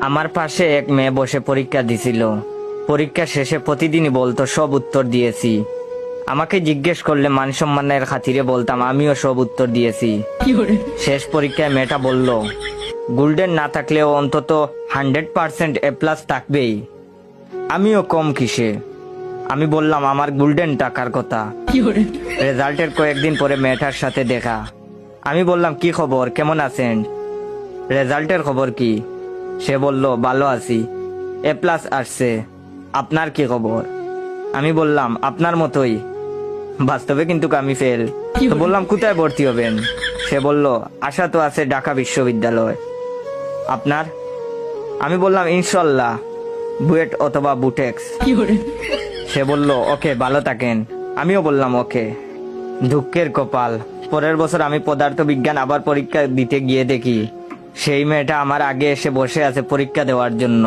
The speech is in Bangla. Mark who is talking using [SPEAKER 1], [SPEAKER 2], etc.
[SPEAKER 1] আমার পাশে এক মেয়ে বসে পরীক্ষা দিছিল। পরীক্ষা শেষে প্রতিদিনই বলতো সব উত্তর দিয়েছি। আমাকে জিজ্ঞেস করলে মান সম্মানের খাতিরে বলতাম আমিও সব উত্তর দিয়েছি। শেষ পরীক্ষায় মেয়েটা বলল গোল্ডেন না থাকলেও অন্তত 100% A+ থাকবেই। আমিও কম কিসে। আমি বললাম আমার গোল্ডেন টাকার কথা। রেজাল্টের কয়েকদিন পরে মেয়েটার সাথে দেখা। আমি বললাম কি খবর, কেমন আছেন? রেজাল্টের খবর কি? সে বলল ভালো আছি, A+ আসছে। আপনার কি খবর? আমি বললাম আপনার মতোই, বাস্তবে কিন্তু আমি ফেল। তো বললাম কোথায় ভর্তি হবেন? সে বলল আশা তো আছে ঢাকা বিশ্ববিদ্যালয়। আপনার? আমি বললাম ইনশাল্লাহ বুয়েট অথবা বুটেক্স। সে বলল ওকে, ভালো থাকেন। আমিও বললাম ওকে। দুঃখের কপাল, পরের বছর আমি পদার্থ বিজ্ঞান আবার পরীক্ষা দিতে গিয়ে দেখি সেই মেয়েটা আমার আগে এসে বসে আছে পরীক্ষা দেওয়ার জন্য।